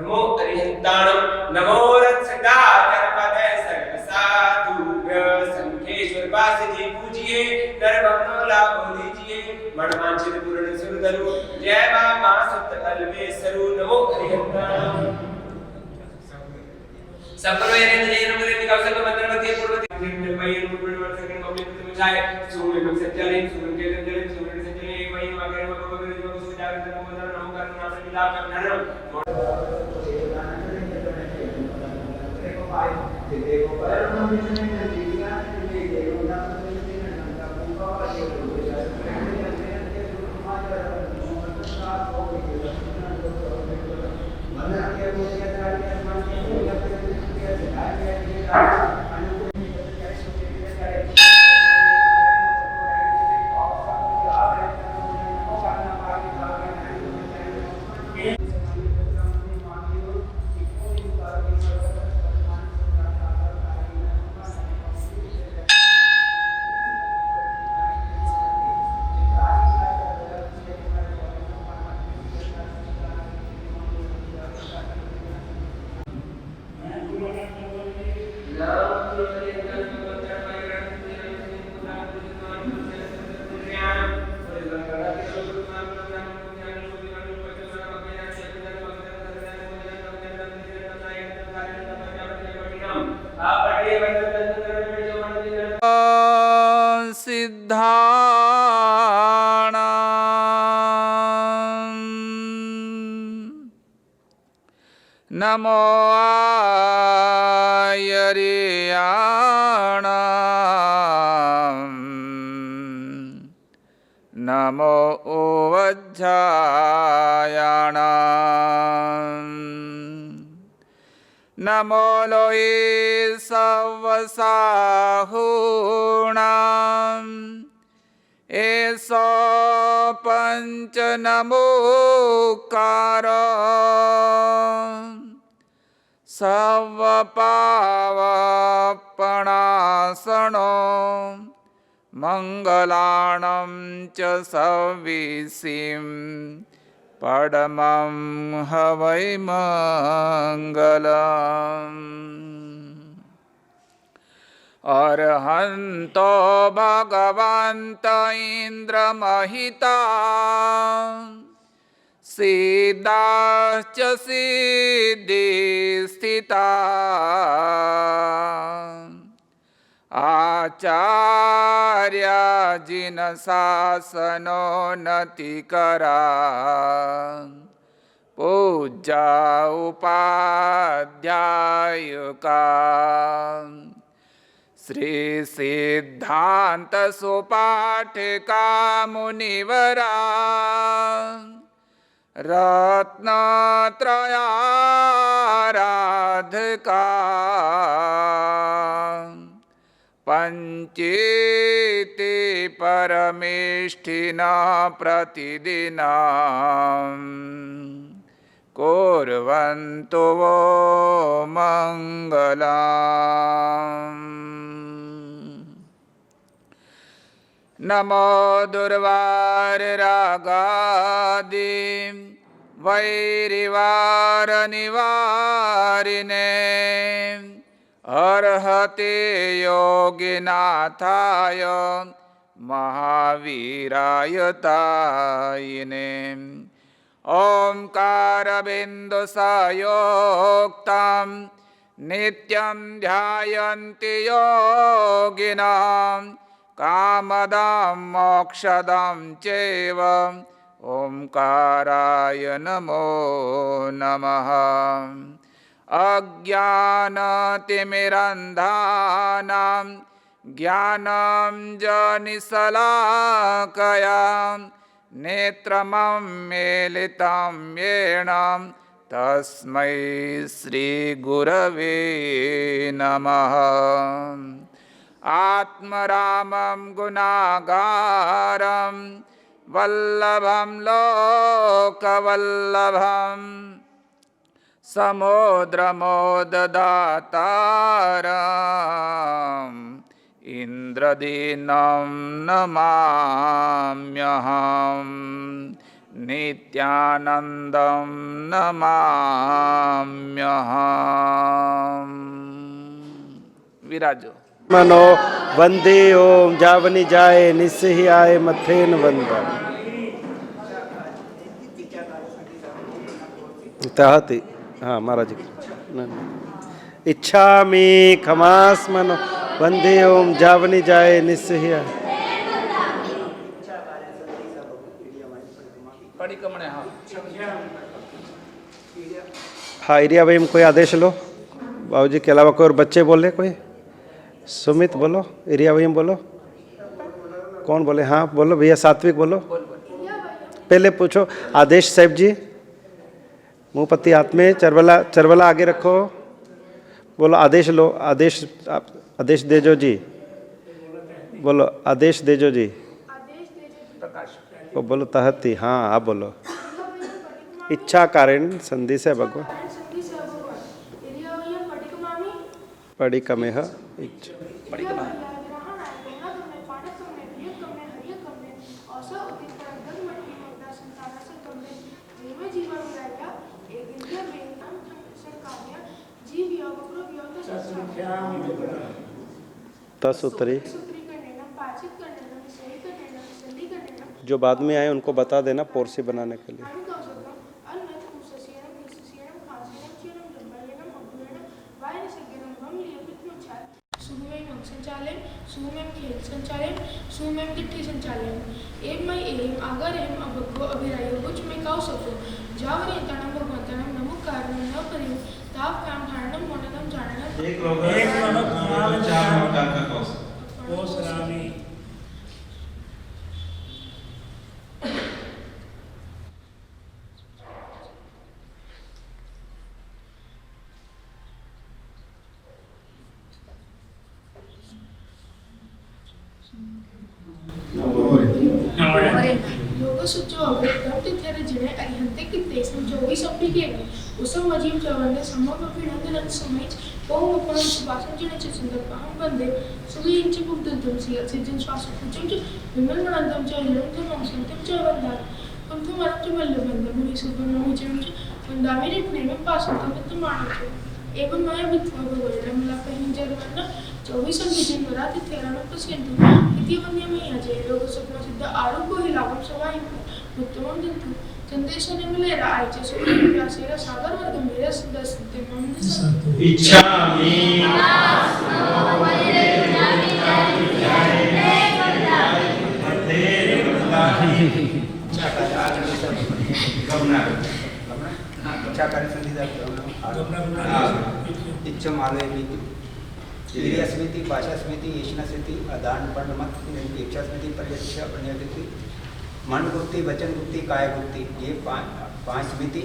नमो अरिहंताणं नमो रत्संगाचरपदय सर्वसाधुभ्य संखेश्वर पास जी पूजिए नरभक्तों लाभ लीजिए मनवांछित पूर्ण सुरधरु जय मां सुत अल्वेसरु नमो अरिहंताणं सप्रोयने जयन मुरे निकासल मंत्रवती पूर्वती निर्मयन पूर्ण वर्षकन कमलित तुमचाय सूर्य को सत्याले सूर्य के जंगल सूर्य सत्याले वही मगर मगर जो सुजान नमो नमो करना सदा करना नमो आयर्याणां नमो उवज्झायाणां नमो लोये सवसाहूणां एषो पंच नमोकार सर्वपावपणासनो मंगलाणं च सविसिं पडमं हवै मंगलम् अर्हन्तो भगवन्त इन्द्रमहिता सिद्धाश्च सिद्धिस्थिता आचार्या जिनशासनो नतिकरा पूज्या उपाध्यायुका श्री सिद्धांत सुपाठिका मुनिवरा रत्नत्रयाराधका पंचेति परमेष्ठिना प्रतिदिनं कुर्वन्तु वो मंगलम्। नमो दुर्वाररागादि वैरिवारनिवारिणे अर्हते योगिनाथाय महावीराय तायिने ओंकारबिन्दुसयोक्तं नित्यं ध्यायन्ति योगिनः कामदां मोक्षदां चैव ओंकाराय नमो नमः। अज्ञानतिमिरन्धानां ज्ञानाञ्जनशलाकया नेत्रमं येन तस्मै श्रीगुरवे नमः। आत्मरामं गुणागारं वल्लभं लोकवल्लभं समुद्रमोददातारम् इंद्रदीनं नमाम्यहम्। नित्यानन्दं नमाम्यहम्। विराजो मनो वंदे ओम जावनी जाए निस्सहि आए मथेन वंदन तहति। हाँ महाराज इच्छा में खमास मनो वंदे ओम जावनी जाए निस्सहि आए। हाँ एरिया भाई कोई आदेश लो। बाबूजी के अलावा कोई और बच्चे बोले? कोई सुमित बोलो, एरिया भाई बोलो, कौन बोले? हाँ बोलो भैया, सात्विक बोलो। पहले पूछो आदेश साहब जी, मुँहपत्ती हाथ में, चरबला चरबला आगे रखो, बोलो आदेश लो। आदेश आदेश देजो जी, बोलो आदेश देजो जी। वो बोलो तहती। हाँ आप बोलो। इच्छा कारण संधि से भगवान पड़ी कमेह इच्छा तसूत्री। जो बाद में आए उनको बता देना पोरसी बनाने के लिए। सुमेम खेल संचालन सुमेम किट्ठी संचालन एम मई एम आगर एम अबको अभिरायो कुछ में काउ सको जावरे तनम भगवंतनम नमो कारणम न परिम ताप काम धारणम मोननम जाननम एक लोग चार मकान का कोस रामी। लोगों सुचो अवृत्तम तिथेरे जिने अरिहंते किते संजोवी संपिकेगा उसम अजीब जवंदे समोग अभिनंदन समयच ओम अपनं सुभाषण जिने चिंतन पाहम बंदे सुगी इंच बुद्धंतम सिया सिजन श्वास कुचम च विमल मनंदम च हिलंतम संतम च वंदार कुंतु मरम च मल्ल बंदम मुनि सुबन मुचम च वंदामिनी प्रेम पासंतम च मानच एवं माया वित्वा भगवरम ला कहीं जरवन्ना 24 दिन राति 13% इति वन्यमय अजय लोक स्वप्न सिद्ध आरोग्य ही लाभम सवाई उत्तमं दंतु चंदेशने मिले रायचे सोई व्यासेरा सागर वर्ग मेरा सिद्ध सिद्ध मंद इच्छा मी क्रिया स्मृति, भाषा स्मृति, ईष्णा स्मृति, अदान पंडमत, इच्छा स्मृति, परियच्छ, अपन्यति, मन गुप्ति, वचन गुप्ति, काय गुप्ति, ये पांच स्मृति,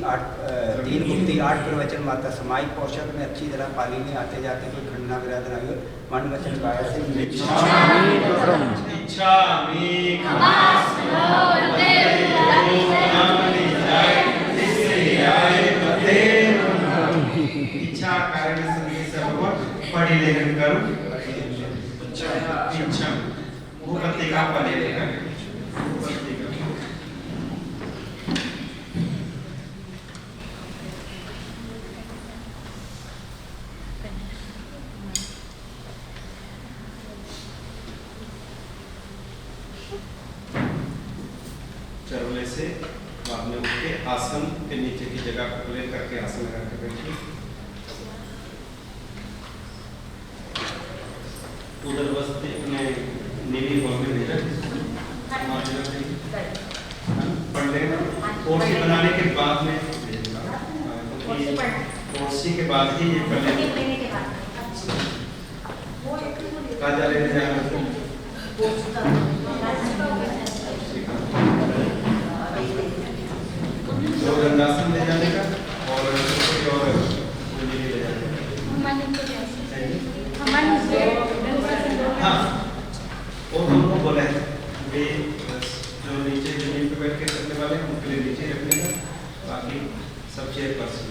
3 गुप्ति, 8 प्रवचन माता समाई पोषक में अच्छी तरह पाली में आते जाते कोई खंडना विराध न हो। मन वचन काय से इच्छा कारण पढ़ी लेखन करो इच्छा वो पत्रिका पढ़े लेखन चरवले से बाद में उठ के आसन के नीचे की जगह को ले करके आसन लगा के बैठिए। उधर बस अपने नीली हॉल में भेजा पढ़ लेना। कोर्सी बनाने के बाद में कोर्सी के बाद ही ये कर लेना। काजा ले जाना दो दंडासन ले जाने का और ले जाने का। हाँ वो दोनों बोले वे जो नीचे जमीन पे बैठ के करने वाले हैं उनके लिए नीचे रखने का, बाकी सब चेयरपर्सन।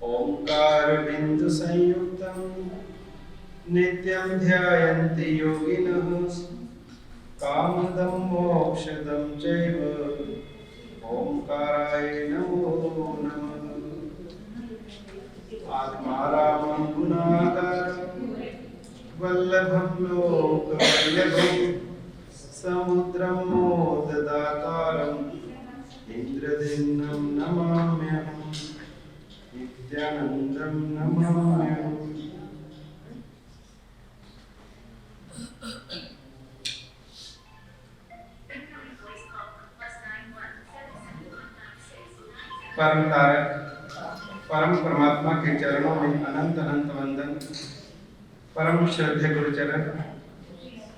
ओंकार बिंदु संयुक्तम नित्यं ध्यायन्ति योगिनः कामदं मोक्षदं चैव ओंकाराय नमो नमः। आत्मारामं गुणाकारं वल्लभं लोकवल्लभं समुद्रं मोददातारम् इंद्रदिन्नं नमाम्यहं नित्यानन्दं नमाम्यहम्। परम तारक परम परमात्मा के चरणों में अनंत अनंत वंदन। परम श्रद्धेय गुरुचरण,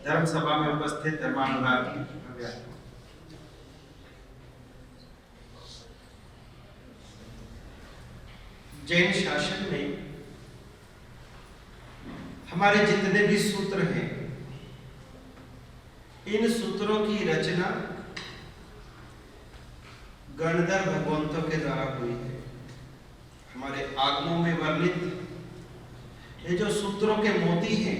धर्म सभा में उपस्थित धर्मानुरागी, जैन शासन में हमारे जितने भी सूत्र हैं, इन सूत्रों की रचना गणधर भगवंतों के द्वारा हुई है। हमारे आगमों में वर्णित ये जो सूत्रों के मोती हैं,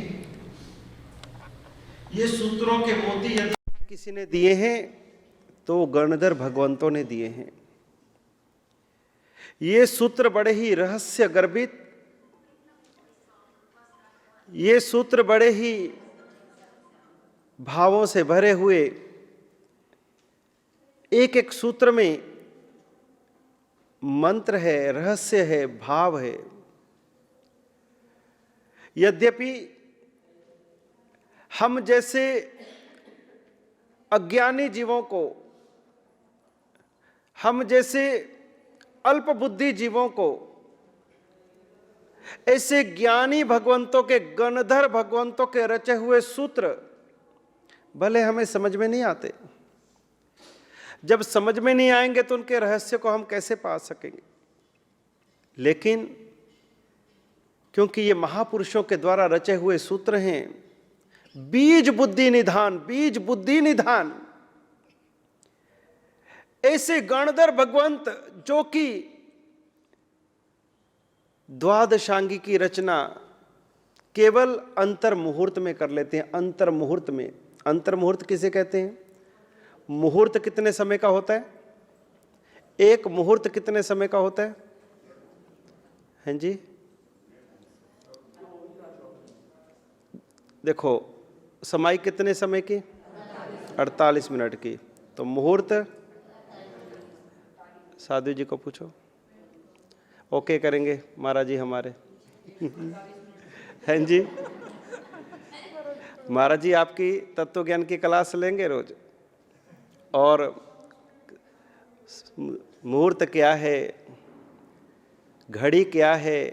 ये सूत्रों के मोती यदि किसी ने दिए हैं तो गणधर भगवंतों ने दिए हैं। ये सूत्र बड़े ही रहस्य गर्भित, ये सूत्र बड़े ही भावों से भरे हुए, एक एक सूत्र में मंत्र है, रहस्य है, भाव है। यद्यपि हम जैसे अज्ञानी जीवों को, हम जैसे अल्प बुद्धि जीवों को ऐसे ज्ञानी भगवंतों के, गणधर भगवंतों के रचे हुए सूत्र भले हमें समझ में नहीं आते। जब समझ में नहीं आएंगे तो उनके रहस्य को हम कैसे पा सकेंगे। लेकिन क्योंकि ये महापुरुषों के द्वारा रचे हुए सूत्र हैं, बीज बुद्धि निधान, बीज बुद्धि निधान, ऐसे गणधर भगवंत जो कि द्वादशांगी की रचना केवल अंतर मुहूर्त में कर लेते हैं। अंतर मुहूर्त में, अंतर मुहूर्त किसे कहते हैं? मुहूर्त कितने समय का होता है? एक मुहूर्त कितने समय का होता है? हैं जी, देखो समाई कितने समय की? 48 मिनट की। तो मुहूर्त साधु जी को पूछो, ओके करेंगे महाराज जी हमारे। हैं जी, महाराज जी आपकी तत्व ज्ञान की क्लास लेंगे रोज। और मुहूर्त क्या है, घड़ी क्या है,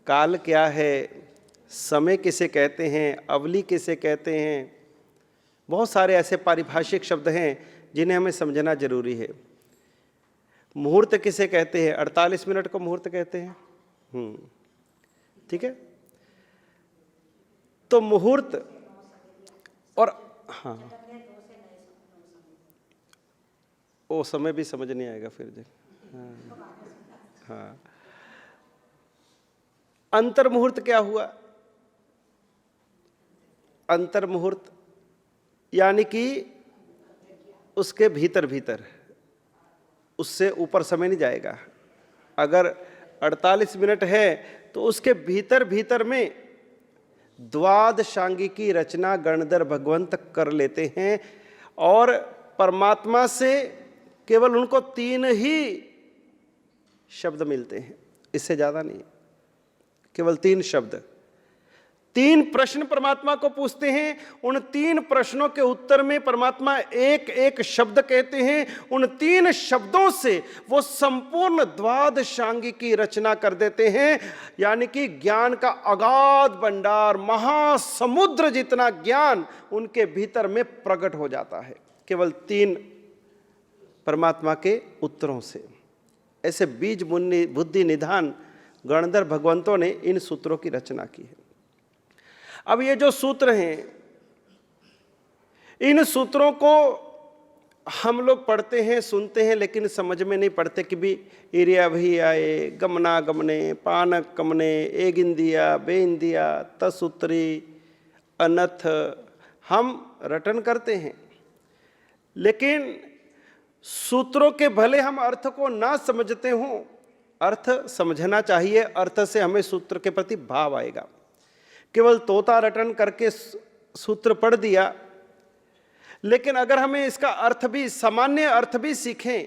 काल क्या है, समय किसे कहते हैं, अवली किसे कहते हैं, बहुत सारे ऐसे पारिभाषिक शब्द हैं जिन्हें हमें समझना जरूरी है। मुहूर्त किसे कहते हैं? 48 मिनट को मुहूर्त कहते हैं। ठीक है। तो मुहूर्त और हाँ, वो समय भी समझ नहीं आएगा फिर जी। हाँ, अंतर मुहूर्त क्या हुआ? अंतर मुहूर्त यानी कि उसके भीतर भीतर, उससे ऊपर समय नहीं जाएगा। अगर 48 मिनट है तो उसके भीतर भीतर में द्वादशांगी की रचना गणधर भगवंत कर लेते हैं और परमात्मा से केवल उनको 3 ही शब्द मिलते हैं, इससे ज्यादा नहीं। केवल 3 शब्द, 3 प्रश्न परमात्मा को पूछते हैं। उन 3 प्रश्नों के उत्तर में परमात्मा एक एक शब्द कहते हैं। उन 3 शब्दों से वो संपूर्ण द्वादशांगी की रचना कर देते हैं। यानी कि ज्ञान का अगाध भंडार, महासमुद्र जितना ज्ञान उनके भीतर में प्रकट हो जाता है केवल 3 परमात्मा के उत्तरों से। ऐसे बीज बुद्धि निधान गणधर भगवंतों ने इन सूत्रों की रचना की है। अब ये जो सूत्र हैं, इन सूत्रों को हम लोग पढ़ते हैं सुनते हैं लेकिन समझ में नहीं पड़ते कि भी इरिया भी आए, गमना गमने, पानक कमने, एक इंदिया, बे इंदिया, तसूत्री, अनथ, हम रटन करते हैं। लेकिन सूत्रों के भले हम अर्थ को ना समझते हों, अर्थ समझना चाहिए, अर्थ से हमें सूत्र के प्रति भाव आएगा। केवल तोता रटन करके सूत्र पढ़ दिया, लेकिन अगर हमें इसका अर्थ भी, सामान्य अर्थ भी सीखें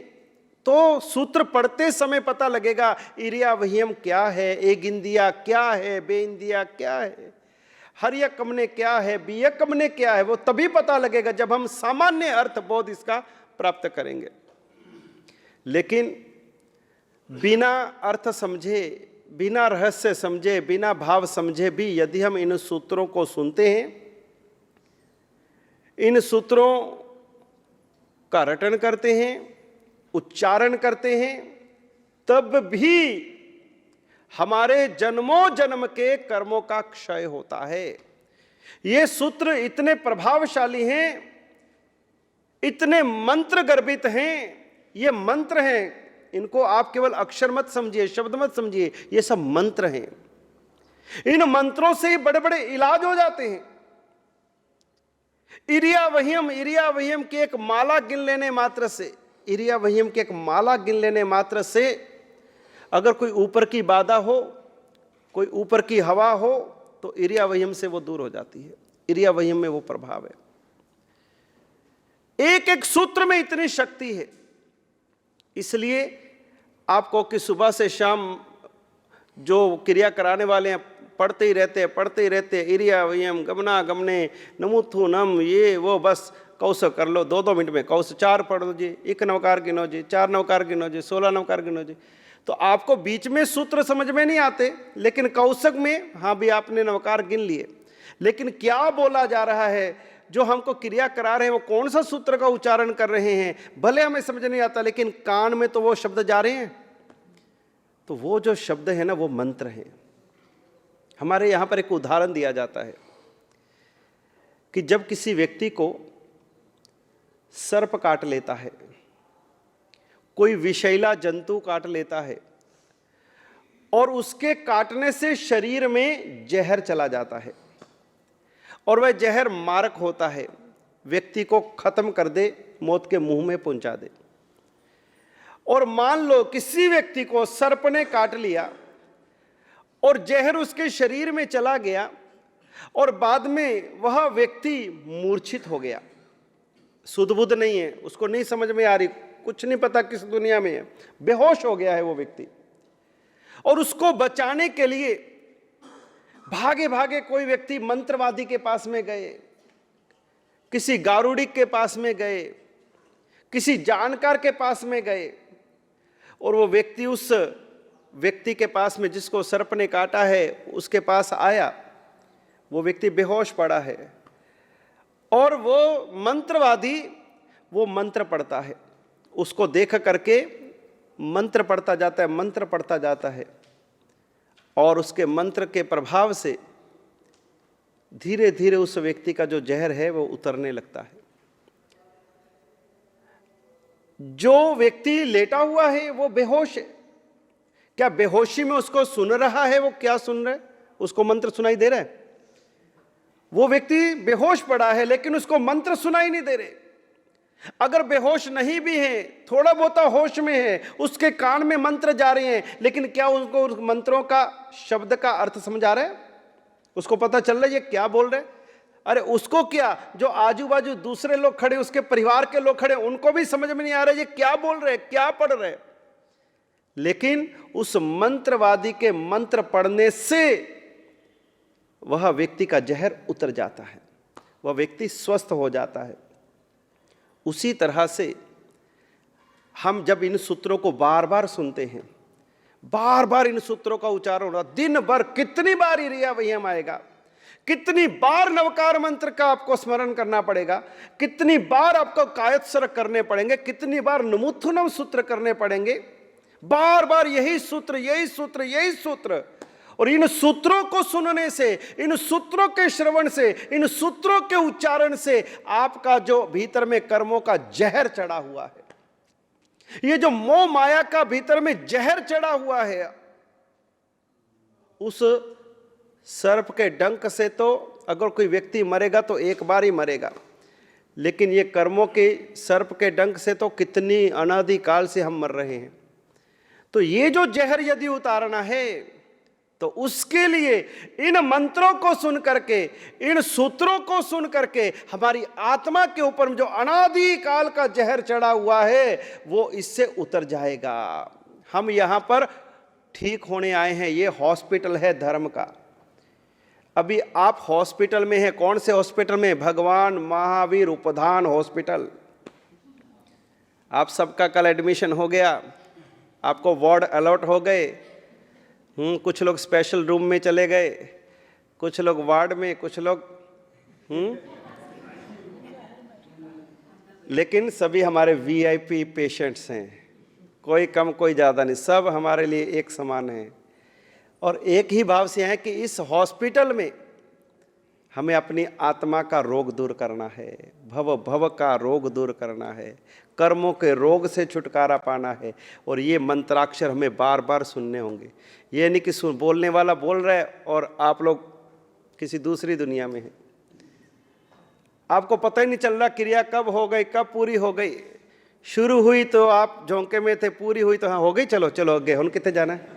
तो सूत्र पढ़ते समय पता लगेगा इरिया वहियम क्या है, एक इंदिया क्या है, बे इंदिया क्या है, हरिया कमने क्या है, बिया कमने क्या है, वो तभी पता लगेगा जब हम सामान्य अर्थ बोध इसका प्राप्त करेंगे। लेकिन बिना अर्थ समझे, बिना रहस्य समझे, बिना भाव समझे भी यदि हम इन सूत्रों को सुनते हैं, इन सूत्रों का रटन करते हैं, उच्चारण करते हैं, तब भी हमारे जन्मों जन्म के कर्मों का क्षय होता है। ये सूत्र इतने प्रभावशाली हैं, इतने मंत्र गर्भित हैं। ये मंत्र हैं, इनको आप केवल अक्षर मत समझिए, शब्द मत समझिए, ये सब मंत्र हैं। इन मंत्रों से ही बड़े बड़े इलाज हो जाते हैं। इरिया वहियम की एक माला गिन लेने मात्र से, इरिया वहियम की एक माला गिन लेने मात्र से अगर कोई ऊपर की बाधा हो, कोई ऊपर की हवा हो, तो इरिया वहियम से वो दूर हो जाती है। इरिया वहियम में वो प्रभाव है। एक एक सूत्र में इतनी शक्ति है। इसलिए आपको कि सुबह से शाम जो क्रिया कराने वाले हैं पढ़ते ही रहते, इरिया वहियम, गमना गमने, नमुथु नम, ये वो, बस कौश कर लो 2-2 मिनट में कौश 4 पढ़ लो जी, 1 नवकार गिनो जी, 4 नवकार गिनो जी, 16 नवकार गिनो जी। तो आपको बीच में सूत्र समझ में नहीं आते, लेकिन कौशक में हाँ भी आपने नवकार गिन लिए, लेकिन क्या बोला जा रहा है, जो हमको क्रिया करा रहे हैं वो कौन सा सूत्र का उच्चारण कर रहे हैं, भले हमें समझ नहीं आता, लेकिन कान में तो वो शब्द जा रहे हैं। तो वो जो शब्द है ना, वो मंत्र है। हमारे यहाँ पर एक उदाहरण दिया जाता है कि जब किसी व्यक्ति को सर्प काट लेता है, कोई विषैला जंतु काट लेता है और उसके काटने से शरीर में जहर चला जाता है और वह जहर मारक होता है, व्यक्ति को खत्म कर दे, मौत के मुंह में पहुंचा दे। और मान लो किसी व्यक्ति को सर्प ने काट लिया और जहर उसके शरीर में चला गया और बाद में वह व्यक्ति मूर्छित हो गया, सुध बुध नहीं है, उसको नहीं समझ में आ रही, कुछ नहीं पता किस दुनिया में है, बेहोश हो गया है वो व्यक्ति। और उसको बचाने के लिए भागे भागे कोई व्यक्ति मंत्रवादी के पास में गए, किसी गारुडिक के पास में गए, किसी जानकार के पास में गए, और वो व्यक्ति उस व्यक्ति के पास में जिसको सर्प ने काटा है उसके पास आया। वो व्यक्ति बेहोश पड़ा है और वो मंत्रवादी वो मंत्र पढ़ता है, उसको देख करके मंत्र पढ़ता जाता है, मंत्र पढ़ता जाता है, और उसके मंत्र के प्रभाव से धीरे धीरे उस व्यक्ति का जो जहर है वो उतरने लगता है। जो व्यक्ति लेटा हुआ है वो बेहोश है। क्या बेहोशी में उसको सुन रहा है? वो क्या सुन रहा है? उसको मंत्र सुनाई दे रहा है? वो व्यक्ति बेहोश पड़ा है लेकिन उसको मंत्र सुनाई नहीं दे रहे। अगर बेहोश नहीं भी है, थोड़ा बहुत होश में है, उसके कान में मंत्र जा रहे हैं, लेकिन क्या उसको उस मंत्रों का शब्द का अर्थ समझ आ रहा है? उसको पता चल रहा है ये क्या बोल रहे हैं? अरे उसको क्या, जो आजू बाजू दूसरे लोग खड़े, उसके परिवार के लोग खड़े, उनको भी समझ में नहीं आ रहा है ये क्या बोल रहे हैं, क्या पढ़ रहे हैं। लेकिन उस मंत्रवादी के मंत्र पढ़ने से वह व्यक्ति का जहर उतर जाता है, वह व्यक्ति स्वस्थ हो जाता है। उसी तरह से हम जब इन सूत्रों को बार बार सुनते हैं, बार बार इन सूत्रों का उच्चारण हो रहा, दिन भर कितनी बार इरिया वहियम आएगा, कितनी बार नवकार मंत्र का आपको स्मरण करना पड़ेगा, कितनी बार आपको कायत्सर करने पड़ेंगे, कितनी बार नमुत्थुनम सूत्र करने पड़ेंगे, बार बार यही सूत्र यही सूत्र यही सूत्र। और इन सूत्रों को सुनने से, इन सूत्रों के श्रवण से, इन सूत्रों के उच्चारण से आपका जो भीतर में कर्मों का जहर चढ़ा हुआ है, ये जो मोह माया का भीतर में जहर चढ़ा हुआ है, उस सर्प के डंक से तो अगर कोई व्यक्ति मरेगा तो एक बार ही मरेगा, लेकिन ये कर्मों के सर्प के डंक से तो कितनी अनादि काल से हम मर रहे हैं। तो ये जो जहर यदि उतारना है तो उसके लिए इन मंत्रों को सुन करके, इन सूत्रों को सुन करके हमारी आत्मा के ऊपर जो अनादि काल का जहर चढ़ा हुआ है वो इससे उतर जाएगा। हम यहाँ पर ठीक होने आए हैं, ये हॉस्पिटल है धर्म का। अभी आप हॉस्पिटल में हैं, कौन से हॉस्पिटल में? भगवान महावीर उपधान हॉस्पिटल। आप सबका कल एडमिशन हो गया, आपको वार्ड अलॉट हो गए। कुछ लोग स्पेशल रूम में चले गए, कुछ लोग वार्ड में, कुछ लोग लेकिन सभी हमारे वीआईपी पेशेंट्स हैं, कोई कम कोई ज़्यादा नहीं, सब हमारे लिए एक समान है। और एक ही भाव से है कि इस हॉस्पिटल में हमें अपनी आत्मा का रोग दूर करना है, भव का रोग दूर करना है, कर्मों के रोग से छुटकारा पाना है। और ये मंत्राक्षर हमें बार बार सुनने होंगे। ये नहीं कि बोलने वाला बोल रहा है और आप लोग किसी दूसरी दुनिया में हैं, आपको पता ही नहीं चल रहा क्रिया कब हो गई, कब पूरी हो गई। शुरू हुई तो आप झोंके में थे, पूरी हुई तो हाँ हो गई, चलो चलो आगे, हम कितने जाना है,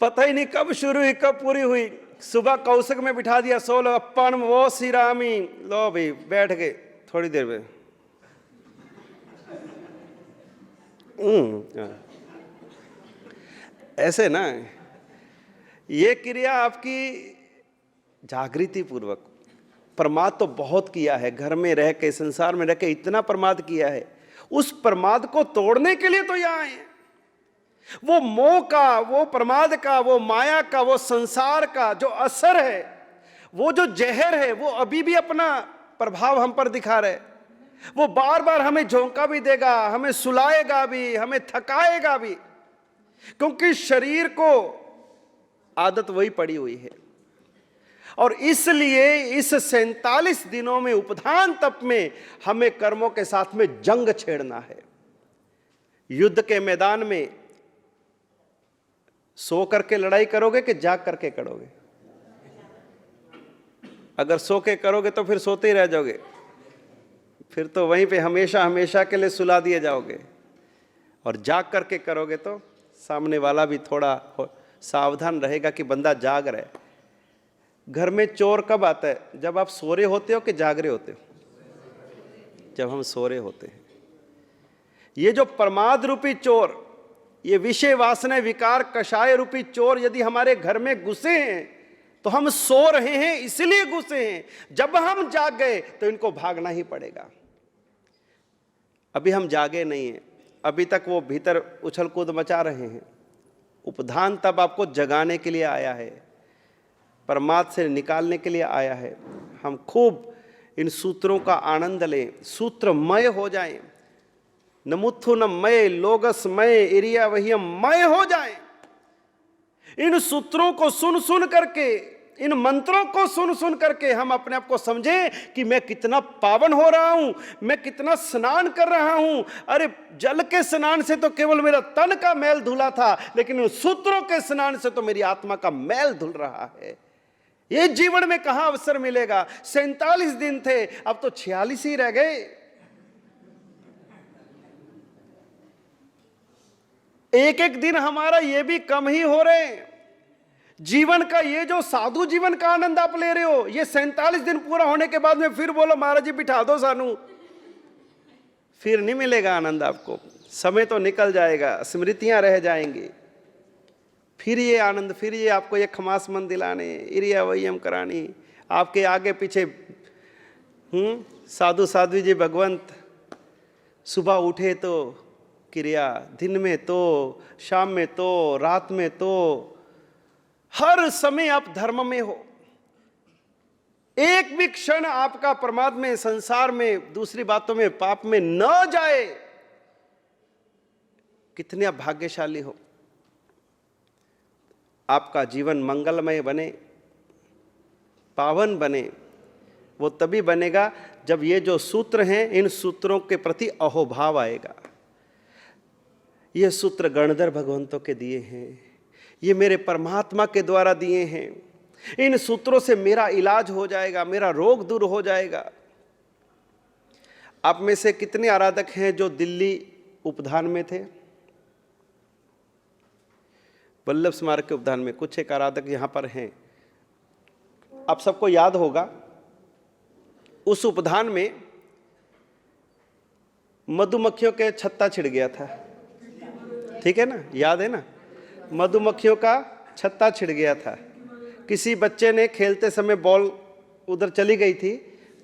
पता ही नहीं कब शुरू हुई कब पूरी हुई। सुबह कौशक में बिठा दिया, सो लो अपन वो सिरामी, लो भाई बैठ गए थोड़ी देर में। ऐसे ना, ये क्रिया आपकी जागृति पूर्वक। प्रमाद तो बहुत किया है, घर में रह के, संसार में रह के इतना प्रमाद किया है, उस प्रमाद को तोड़ने के लिए तो यहाँ आए हैं। वो मोह का, वो प्रमाद का, वो माया का, वो संसार का जो असर है, वो जो जहर है, वो अभी भी अपना प्रभाव हम पर दिखा रहे। वो बार बार हमें झोंका भी देगा, हमें सुलाएगा भी, हमें थकाएगा भी, क्योंकि शरीर को आदत वही पड़ी हुई है। और इसलिए इस 47 दिनों में, उपधान तप में, हमें कर्मों के साथ में जंग छेड़ना है। युद्ध के मैदान में सो करके लड़ाई करोगे कि जाग करके करोगे? अगर सो के करोगे तो फिर सोते ही रह जाओगे, फिर तो वहीं पे हमेशा हमेशा के लिए सुला दिए जाओगे। और जाग करके करोगे तो सामने वाला भी थोड़ा सावधान रहेगा कि बंदा जाग रहा है। घर में चोर कब आता है? जब आप सो रहे होते हो कि जाग रहे होते हो? जब हम सो रहे होते हैं। ये जो प्रमाद रूपी चोर, ये विषय वासना विकार कषाय रूपी चोर यदि हमारे घर में घुसे हैं तो हम सो रहे हैं इसलिए घुसे हैं। जब हम जाग गए तो इनको भागना ही पड़ेगा। अभी हम जागे नहीं हैं, अभी तक वो भीतर उछल कूद मचा रहे हैं। उपधान तब आपको जगाने के लिए आया है, प्रमाद से निकालने के लिए आया है। हम खूब इन सूत्रों का आनंद लें, सूत्रमय हो जाएं। नमुत्थु न मय लोगस मय इरिया वही मय हो जाएं। इन सूत्रों को सुन सुन करके, इन मंत्रों को सुन सुन करके हम अपने आप को समझें कि मैं कितना पावन हो रहा हूं, मैं कितना स्नान कर रहा हूं। अरे जल के स्नान से तो केवल मेरा तन का मैल धुला था, लेकिन इन सूत्रों के स्नान से तो मेरी आत्मा का मैल धुल रहा है। ये जीवन में कहां अवसर मिलेगा? 47 दिन थे, अब तो 46 ही रह गए। एक एक दिन हमारा ये भी कम ही हो रहे हैं। जीवन का ये जो साधु जीवन का आनंद आप ले रहे हो, ये 47 दिन पूरा होने के बाद में फिर बोलो महाराज जी बिठा दो सानू, फिर नहीं मिलेगा आनंद आपको। समय तो निकल जाएगा, स्मृतियां रह जाएंगी, फिर ये आनंद, फिर ये आपको ये खमास मन दिलाने, इरिया वयम करानी, आपके आगे पीछे साधु साध्वी जी भगवंत। सुबह उठे तो क्रिया, दिन में तो, शाम में तो, रात में तो, हर समय आप धर्म में हो। एक भी क्षण आपका प्रमाद में, संसार में, दूसरी बातों में, पाप में न जाए। कितने आप भाग्यशाली हो। आपका जीवन मंगलमय बने, पावन बने, वो तभी बनेगा जब ये जो सूत्र हैं, इन सूत्रों के प्रति अहोभाव आएगा। ये सूत्र गणधर भगवंतों के दिए हैं, ये मेरे परमात्मा के द्वारा दिए हैं। इन सूत्रों से मेरा इलाज हो जाएगा, मेरा रोग दूर हो जाएगा। आप में से कितने आराधक हैं जो दिल्ली उपधान में थे? वल्लभ स्मारक के उपधान में कुछ एक आराधक यहां पर हैं। आप सबको याद होगा, उस उपधान में मधुमक्खियों के छत्ता छिड़ गया था, ठीक है ना, याद है ना? मधुमक्खियों का छत्ता छिड़ गया था। किसी बच्चे ने खेलते समय बॉल उधर चली गई थी,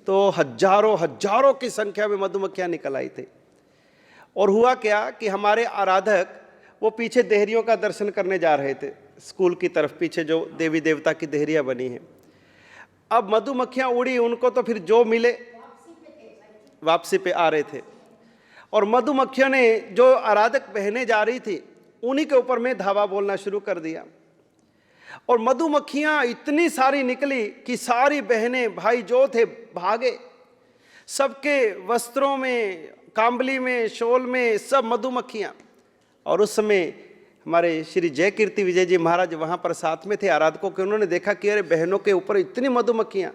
तो हजारों की संख्या में मधुमक्खियां निकल आई थी। और हुआ क्या कि हमारे आराधक वो पीछे देहरियों का दर्शन करने जा रहे थे, स्कूल की तरफ, पीछे जो देवी देवता की देहरियां बनी हैं। अब मधुमक्खियां उड़ी, उनको तो फिर जो मिले, वापसी पे आ रहे थे, और मधुमक्खियों ने जो आराधक बहनें जा रही थी उन्हीं के ऊपर में धावा बोलना शुरू कर दिया। और मधुमक्खियां इतनी सारी निकली कि सारी बहनें भाई जो थे भागे, सबके वस्त्रों में, कांबली में, शोल में सब मधुमक्खियां। और उस समय हमारे श्री जय कीर्ति विजय जी महाराज वहाँ पर साथ में थे आराधकों के। उन्होंने देखा कि अरे बहनों के ऊपर इतनी मधुमक्खियाँ।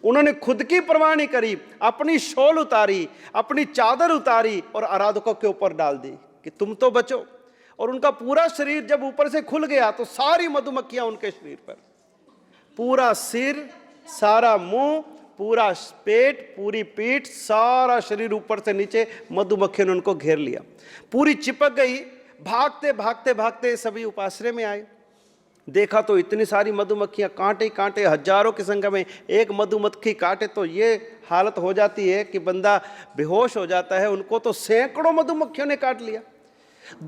उन्होंने खुद की परवाह नहीं करी, अपनी शॉल उतारी, अपनी चादर उतारी और आराधकों के ऊपर डाल दी कि तुम तो बचो। और उनका पूरा शरीर जब ऊपर से खुल गया तो सारी मधुमक्खियाँ उनके शरीर पर, पूरा सिर, सारा मुंह, पूरा पेट, पूरी पीठ, सारा शरीर ऊपर से नीचे मधुमक्खियों ने उनको घेर लिया, पूरी चिपक गई। भागते भागते भागते सभी उपाश्रय में आए, देखा तो इतनी सारी मधुमक्खियां, कांटे कांटे, हजारों की संख्या में। एक मधुमक्खी काटे तो ये हालत हो जाती है कि बंदा बेहोश हो जाता है, उनको तो सैकड़ों मधुमक्खियों ने काट लिया।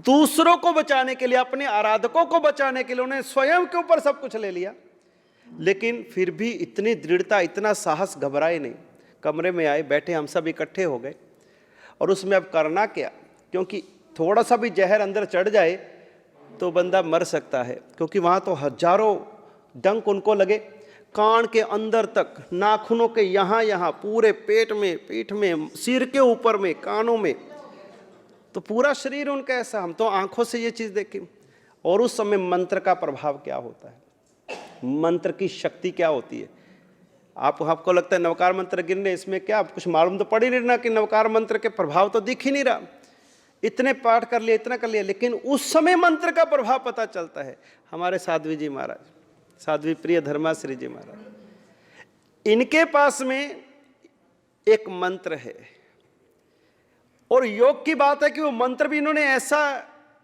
दूसरों को बचाने के लिए, अपने आराधकों को बचाने के लिए उन्होंने स्वयं के ऊपर सब कुछ ले लिया, लेकिन फिर भी इतनी दृढ़ता, इतना साहस, घबराए नहीं। कमरे में आए, बैठे, हम सब इकट्ठे हो गए। और उसमें अब करना क्या, क्योंकि थोड़ा सा भी जहर अंदर चढ़ जाए तो बंदा मर सकता है, क्योंकि वहाँ तो हजारों डंक उनको लगे, कान के अंदर तक, नाखूनों के यहाँ पूरे पेट में, पीठ में, सिर के ऊपर में, कानों में, तो पूरा शरीर उनका ऐसा। हम तो आंखों से ये चीज़ देखें। और उस समय मंत्र का प्रभाव क्या होता है, मंत्र की शक्ति क्या होती है। आपको लगता है नवकार मंत्र गिनने, इसमें क्या कुछ मालूम तो पड़ ही नहीं रहा कि नवकार मंत्र के प्रभाव तो दिख ही नहीं रहा। इतने पाठ कर लिए, इतना कर लिया, लेकिन उस समय मंत्र का प्रभाव पता चलता है। हमारे साध्वी जी महाराज, साध्वी प्रिय धर्माश्री जी महाराज, इनके पास में एक मंत्र है। और योग की बात है कि वो मंत्र भी इन्होंने ऐसा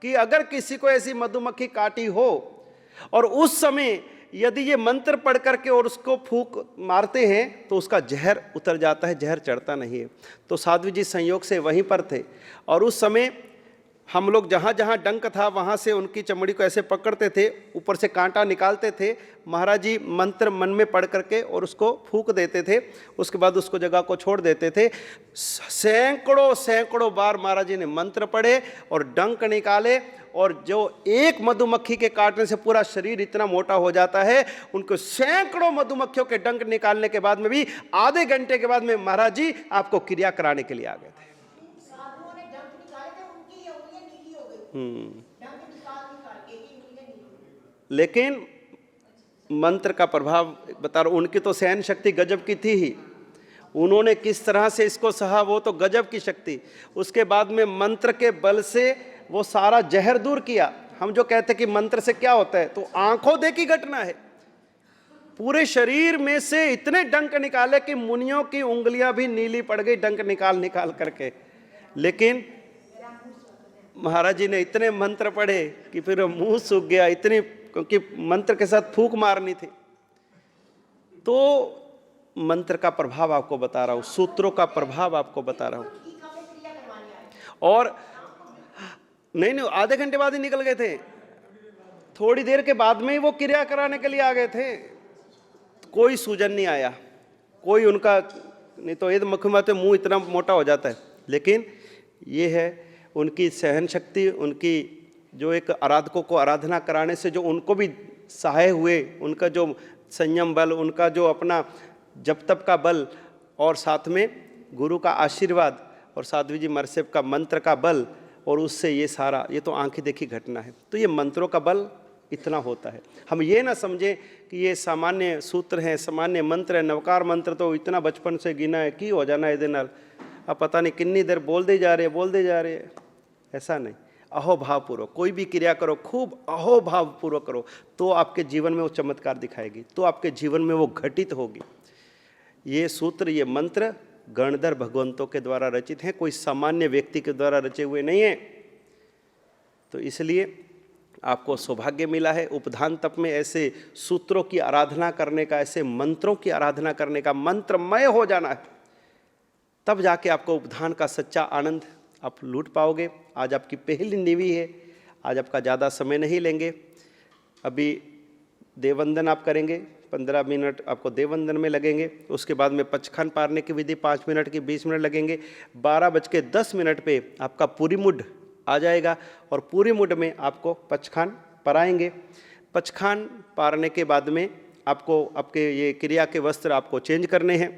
कि अगर किसी को ऐसी मधुमक्खी काटी हो और उस समय यदि ये मंत्र पढ़ करके और उसको फूंक मारते हैं तो उसका जहर उतर जाता है, जहर चढ़ता नहीं है। तो साध्वी जी संयोग से वहीं पर थे और उस समय हम लोग जहाँ जहाँ डंक था वहाँ से उनकी चमड़ी को ऐसे पकड़ते थे, ऊपर से कांटा निकालते थे। महाराज जी मंत्र मन में पढ़ करके और उसको फूंक देते थे, उसके बाद उसको जगह को छोड़ देते थे। सैकड़ों बार महाराज जी ने मंत्र पढ़े और डंक निकाले, और जो एक मधुमक्खी के काटने से पूरा शरीर इतना मोटा हो जाता है, उनको सैकड़ों मधुमक्खियों के डंक निकालने के बाद में भी आधे घंटे के बाद में महाराज जी आपको क्रिया कराने के लिए आ गए थे। लेकिन मंत्र का प्रभाव बता रहा हूं, उनकी तो सहन शक्ति गजब की थी ही। उन्होंने किस तरह से इसको सहा, वो तो गजब की शक्ति। उसके बाद में मंत्र के बल से वो सारा जहर दूर किया। हम जो कहते कि मंत्र से क्या होता है, तो आंखों देखी घटना है। पूरे शरीर में से इतने डंक निकाले कि मुनियों की उंगलियां भी नीली पड़ गई डंक निकाल करके। लेकिन महाराज जी ने इतने मंत्र पढ़े कि फिर मुंह सूख गया, इतनी, क्योंकि मंत्र के साथ फूंक मारनी थी। तो मंत्र का प्रभाव आपको बता रहा हूं, सूत्रों का प्रभाव आपको बता रहा हूं। और नहीं, आधे घंटे बाद ही निकल गए थे, थोड़ी देर के बाद में ही वो क्रिया कराने के लिए आ गए थे। कोई सूजन नहीं आया, कोई उनका, नहीं तो ये मुख्य मुंह इतना मोटा हो जाता है। लेकिन ये है उनकी सहन शक्ति, उनकी जो एक आराधकों को आराधना कराने से जो उनको भी सहाय हुए, उनका जो संयम बल, उनका जो अपना जप तप का बल, और साथ में गुरु का आशीर्वाद और साध्वी जी मरसेप का मंत्र का बल, और उससे ये सारा, ये तो आंखें देखी घटना है। तो ये मंत्रों का बल इतना होता है। हम ये ना समझें कि ये सामान्य सूत्र हैं, सामान्य मंत्र है, नवकार मंत्र तो इतना बचपन से गिना है कि हो जाना है नाल, अब पता नहीं कितनी देर बोलते जा रहे, ऐसा नहीं। अहोभावपूर्वक कोई भी क्रिया करो, खूब अहोभावपूर्वक करो, तो आपके जीवन में वो चमत्कार दिखाएगी, तो आपके जीवन में वो घटित होगी। ये सूत्र, ये मंत्र गणधर भगवंतों के द्वारा रचित हैं, कोई सामान्य व्यक्ति के द्वारा रचे हुए नहीं हैं। तो इसलिए आपको सौभाग्य मिला है उपधान तप में ऐसे सूत्रों की आराधना करने का, ऐसे मंत्रों की आराधना करने का, मंत्रमय हो जाना है, तब जाके आपको उपधान का सच्चा आनंद आप लूट पाओगे। आज आपकी पहली नीवी है, आज आपका ज़्यादा समय नहीं लेंगे। अभी देववंदन आप करेंगे, 15 मिनट आपको देववंदन में लगेंगे। उसके बाद में पचखान पारने की विधि 5 मिनट की 20 मिनट लगेंगे। 12:10 पे आपका पूरी मुड आ जाएगा और पूरी मुड में आपको पचखान पराएंगे। पचखान पारने के बाद में आपको आपके ये क्रिया के वस्त्र आपको चेंज करने हैं,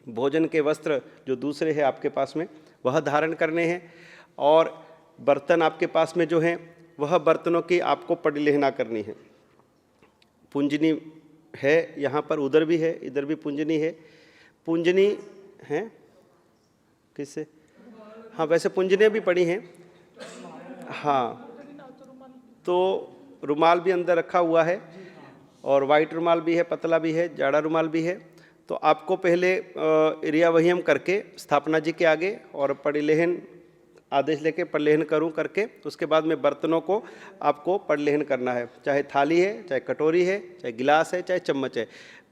भोजन के वस्त्र जो दूसरे हैं आपके पास में वह धारण करने हैं, और बर्तन आपके पास में जो हैं वह बर्तनों की आपको पड़लेहना करनी है। पुंजनी है यहाँ पर, उधर भी है, इधर भी पुंजनी है। पुंजनी है किससे? हाँ, वैसे पुंजनियाँ भी पड़ी हैं। हाँ, तो रुमाल भी अंदर रखा हुआ है, और वाइट रुमाल भी है, पतला भी है, जाड़ा रुमाल भी है। तो आपको पहले इरियावहियम करके स्थापना जी के आगे और पड़लेहन आदेश लेके पड़लेहन करूं करके, उसके बाद में बर्तनों को आपको पड़लेहन करना है, चाहे थाली है, चाहे कटोरी है, चाहे गिलास है, चाहे चम्मच है।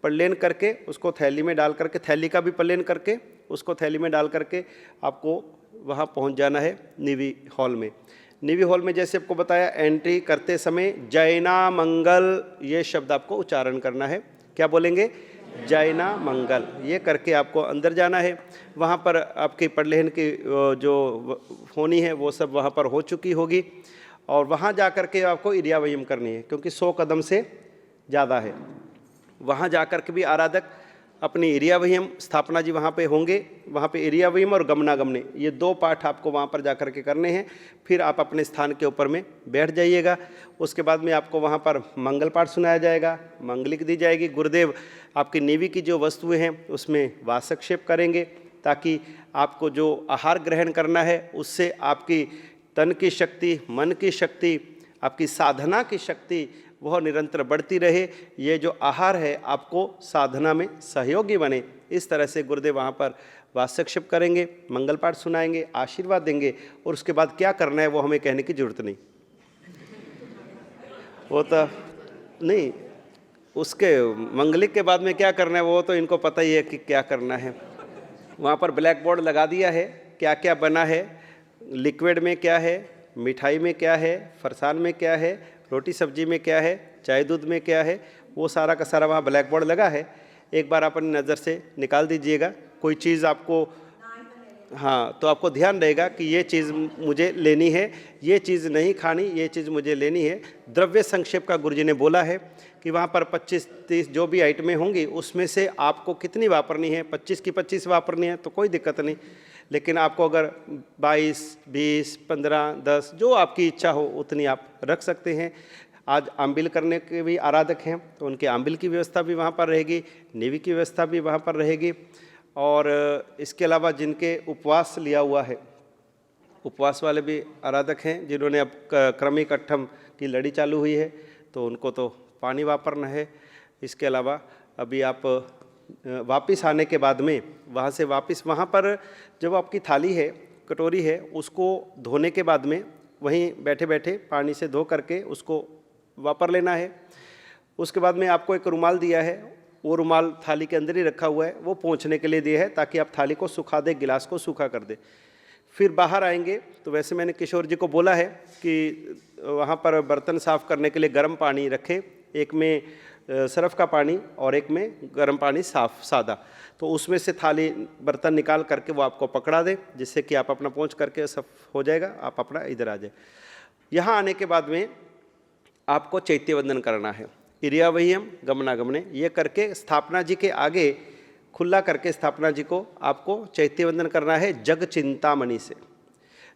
पड़लेहन करके उसको थैली में डाल करके, थैली का भी पड़लेहन करके उसको थैली में डाल करके आपको वहाँ पहुँच जाना है निवि हॉल में। निवि हॉल में जैसे आपको बताया, एंट्री करते समय जैना मंगल ये शब्द आपको उच्चारण करना है। क्या बोलेंगे? जैना मंगल, ये करके आपको अंदर जाना है। वहाँ पर आपकी पड़लेहन की जो होनी है वो सब वहाँ पर हो चुकी होगी, और वहाँ जा कर के आपको इरियावहियम करनी है, क्योंकि 100 कदम से ज़्यादा है। वहाँ जा कर के भी आराधक अपनी इरियावहियम, स्थापना जी वहाँ पे होंगे, वहाँ पे इरियावहियम और गमनागमने ये 2 पाठ आपको वहाँ पर जा कर के करने हैं। फिर आप अपने स्थान के ऊपर में बैठ जाइएगा। उसके बाद में आपको वहाँ पर मंगल पाठ सुनाया जाएगा, मंगलिक दी जाएगी। गुरुदेव आपकी नीवी की जो वस्तुएं हैं उसमें वासक्षेप करेंगे, ताकि आपको जो आहार ग्रहण करना है उससे आपकी तन की शक्ति, मन की शक्ति, आपकी साधना की शक्ति वह निरंतर बढ़ती रहे। ये जो आहार है आपको साधना में सहयोगी बने, इस तरह से गुरुदेव वहाँ पर वासक्षेप करेंगे, मंगल पाठ सुनाएंगे, आशीर्वाद देंगे। और उसके बाद क्या करना है वो हमें कहने की जरूरत नहीं, वो तो नहीं, उसके मंगलिक के बाद में क्या करना है वो तो इनको पता ही है कि क्या करना है। वहाँ पर ब्लैक बोर्ड लगा दिया है, क्या क्या बना है, लिक्विड में क्या है, मिठाई में क्या है, फरसान में क्या है, रोटी सब्जी में क्या है, चाय दूध में क्या है, वो सारा का सारा वहाँ ब्लैक बोर्ड लगा है। एक बार अपनी नज़र से निकाल दीजिएगा। कोई चीज़ आपको, हाँ, तो आपको ध्यान रहेगा कि ये चीज़ मुझे लेनी है, ये चीज़ नहीं खानी, ये चीज़ मुझे लेनी है। द्रव्य संक्षेप का गुरुजी ने बोला है कि वहाँ पर 25-30 जो भी आइटमें होंगी उसमें से आपको कितनी वापरनी है, 25 की 25 वापरनी है तो कोई दिक्कत नहीं। लेकिन आपको अगर 22, 20, 15, 10 जो आपकी इच्छा हो उतनी आप रख सकते हैं। आज आम्बिल करने के भी आराधक हैं तो उनके आम्बिल की व्यवस्था भी वहाँ पर रहेगी, नीवी की व्यवस्था भी वहाँ पर रहेगी। और इसके अलावा जिनके उपवास लिया हुआ है, उपवास वाले भी आराधक हैं जिन्होंने अब क्रमिक अट्ठम की लड़ी चालू हुई है तो उनको तो पानी वापरना है। इसके अलावा अभी आप वापस आने के बाद में वहाँ से वापस वहाँ पर जब आपकी थाली है, कटोरी है, उसको धोने के बाद में वहीं बैठे बैठे पानी से धो करके उसको वापर लेना है। उसके बाद में आपको एक रुमाल दिया है, वो रुमाल थाली के अंदर ही रखा हुआ है, वो पोंछने के लिए दिया है ताकि आप थाली को सुखा दे, गिलास को सूखा कर दे। फिर बाहर आएंगे तो वैसे मैंने किशोर जी को बोला है कि वहाँ पर बर्तन साफ़ करने के लिए गर्म पानी रखें, एक में सरफ का पानी और एक में गर्म पानी साफ़ सादा, तो उसमें से थाली बर्तन निकाल करके वो आपको पकड़ा दे, जिससे कि आप अपना पोंछ करके सब हो जाएगा, आप अपना इधर आ जाए। यहाँ आने के बाद में आपको चैत्य वंदन करना है। इरियावह्यम गमनागमने, ये करके स्थापना जी के आगे खुला करके स्थापना जी को आपको चैत्य वंदन करना है जग चिंतामणि से।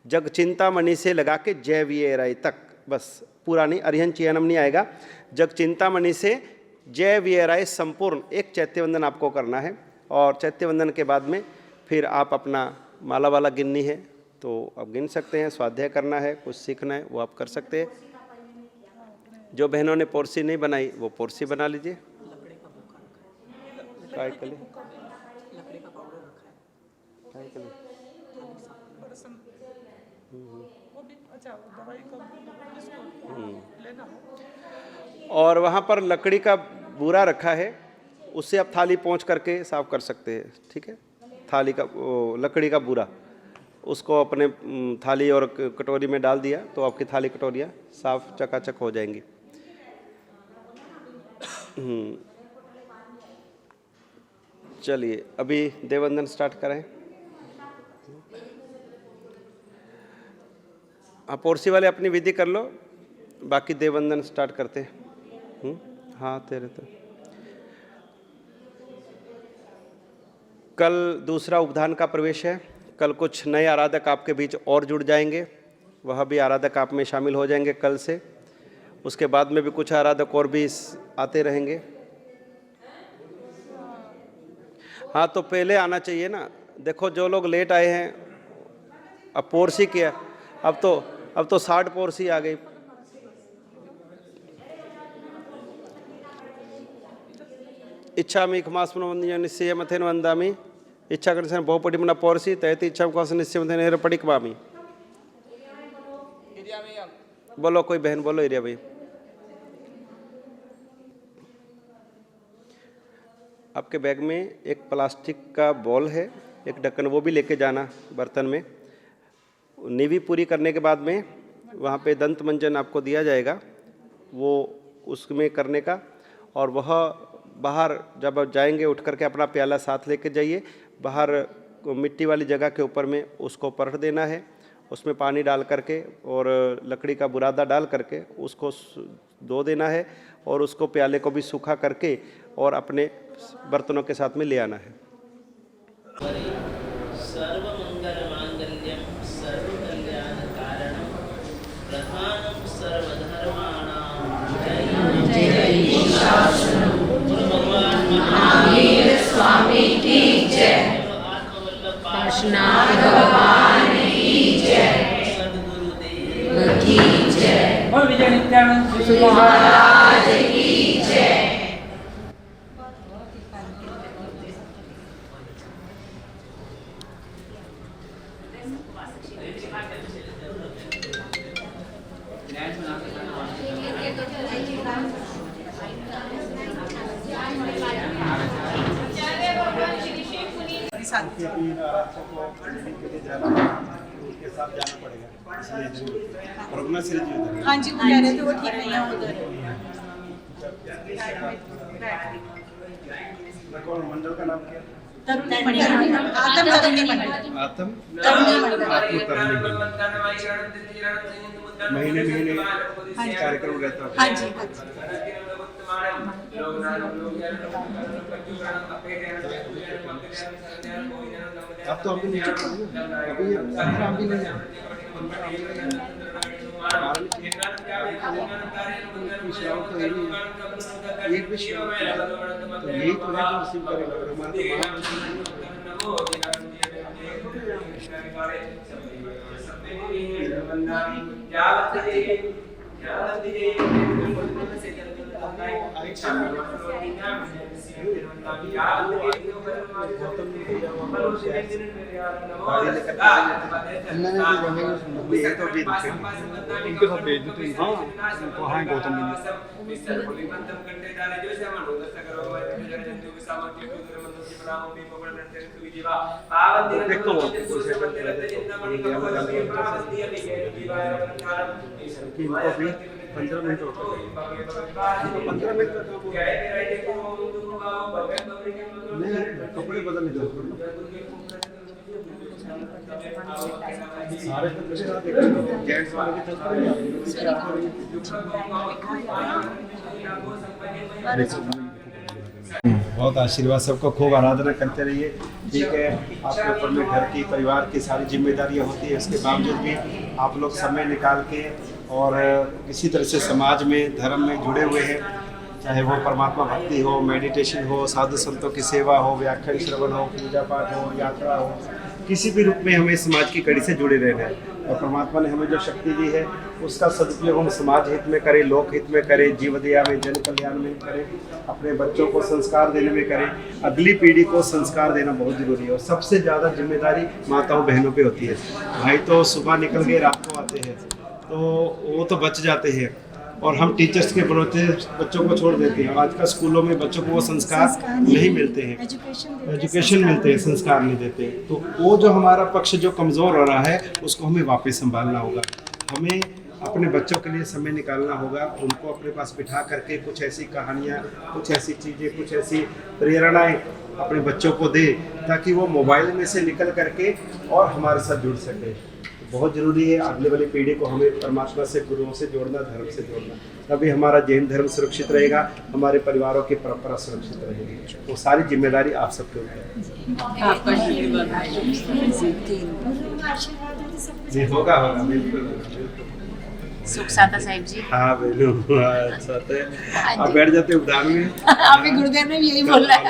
जग चिंतामणि से लगा के जय वियराय तक, बस पूरा नहीं, अरिहंत चयनम नहीं आएगा। जग चिंतामणि से जय वियराय संपूर्ण एक चैत्य वंदन आपको करना है। और चैत्य वंदन के बाद में फिर आप अपना माला वाला गिननी है तो आप गिन सकते हैं, स्वाध्याय करना है, कुछ सीखना है वो आप कर सकते हैं। जो बहनों ने पोरसी नहीं बनाई वो पोरसी बना लीजिए। काय के लिए? काय के लिए? और वहाँ पर लकड़ी का बूरा रखा है, उससे आप थाली पोंछ करके साफ कर सकते हैं। ठीक है, थाली का लकड़ी का बूरा, उसको अपने थाली और कटोरी में डाल दिया तो आपकी थाली कटोरियाँ साफ चकाचक हो जाएंगी। चलिए अभी देववंदन स्टार्ट करें। हाँ, पोरसी वाले अपनी विधि कर लो, बाकी देववंदन स्टार्ट करते हैं। हाँ तेरे तो कल दूसरा उपधान का प्रवेश है। कल कुछ नए आराधक आपके बीच और जुड़ जाएंगे, वह भी आराधक आप में शामिल हो जाएंगे कल से। उसके बाद में भी कुछ आराधक और भी आते रहेंगे। हाँ तो पहले आना चाहिए ना, देखो जो लोग लेट आए हैं, अब पोरसी किया, अब तो 60 पोरसी आ गई। इच्छा में खमास निश्चय मथेन वंदामी, इच्छा कर बहुपटी मना पोरसी तैती इच्छा कौस निश्चय मथेन हेर पटिक मामी। बोलो कोई बहन बोलो एरिया भाई। आपके बैग में एक प्लास्टिक का बॉल है, एक ढक्कन, वो भी लेके जाना बर्तन में। नीवी पूरी करने के बाद में वहाँ पे दंत मंजन आपको दिया जाएगा, वो उसमें करने का। और वह बाहर जब आप जाएंगे उठ करके अपना प्याला साथ लेके जाइए, बाहर मिट्टी वाली जगह के ऊपर में उसको परख देना है, उसमें पानी डाल करके और लकड़ी का बुरादा डाल करके उसको धो देना है और उसको प्याले को भी सूखा करके और अपने बर्तनों के साथ में ले आना है। सर्वमंगल मांगल्यम सर्वकल्याणकारणम प्रधानम सर्वधर्माणां जय शासनम। भगवान महावीर स्वामी की जय। आत्मवल्लभ भगवान की जय। सद्गुरुदेव की जय। बोल विजय नित्यानंद श्री महाराज की जय। हाँ जी, वो कह रहे थे वो ठीक नहीं है उधर। मंडल का नाम क्या? तरुणी मंडल, आत्म तरुणी मंडल। आत्म तरुणी मंडल। महीने महीने कार्यक्रम रहता है। हाँ जी, हाँ जी। अब तो अभी नहीं अभी ये 15 अभी नहीं है। एक विषय तो यही तो है जो रिसीव करेगा इनके साथ भेज देते हैं। हाँ वहाँ है गौतम देखो 15 मिनट होता है। 15 मिनट का नहीं, कपड़े बदलने जाते हैं। सारे जेंट्स वाले भी बहुत आशीर्वाद, सबको खूब आराधना करते रहिए। ठीक है, आपके ऊपर में घर की परिवार की सारी जिम्मेदारियां होती है, उसके बावजूद भी आप लोग समय निकाल के और किसी तरह से समाज में धर्म में जुड़े हुए हैं, चाहे वो परमात्मा भक्ति हो, मेडिटेशन हो, साधु संतों की सेवा हो, व्याख्यान श्रवण हो, पूजा पाठ हो, यात्रा हो, किसी भी रूप में हमें समाज की कड़ी से जुड़े रहना है। और परमात्मा ने हमें जो शक्ति दी है उसका सदुपयोग हम समाज हित में करें, लोक हित में करें, जीव दया में, जन कल्याण में करें, अपने बच्चों को संस्कार देने में करें। अगली पीढ़ी को संस्कार देना बहुत जरूरी है और सबसे ज़्यादा जिम्मेदारी माताओं बहनों पे होती है। भाई तो सुबह निकल के रात को आते हैं तो वो तो बच जाते हैं और हम टीचर्स के भरोसे बच्चों को छोड़ देते हैं। आजकल स्कूलों में बच्चों को वो संस्कार नहीं मिलते हैं, एजुकेशन मिलते हैं, संस्कार नहीं देते। तो वो जो हमारा पक्ष जो कमज़ोर हो रहा है उसको हमें वापस संभालना होगा। हमें अपने बच्चों के लिए समय निकालना होगा, उनको अपने पास बिठा करके कुछ ऐसी कहानियाँ, कुछ ऐसी चीज़ें, कुछ ऐसी प्रेरणाएँ अपने बच्चों को दे ताकि वो मोबाइल में से निकल करके और हमारे साथ जुड़ सके। बहुत ज़रूरी है अगले वाली पीढ़ी को हमें परमात्मा से, गुरुओं से जोड़ना, धर्म से जोड़ना, तभी हमारा जैन धर्म सुरक्षित रहेगा, हमारे परिवारों की परंपरा सुरक्षित रहेगी। वो सारी जिम्मेदारी आप सबके ऊपर है। आपका जी होगा होगा, बिल्कुल सुख साता साहिब जी। हाँ बिल्कुल, अच्छा है। आप बैठ जाते उद्यान में। अभी गुरुदेव ने भी यही बोला है।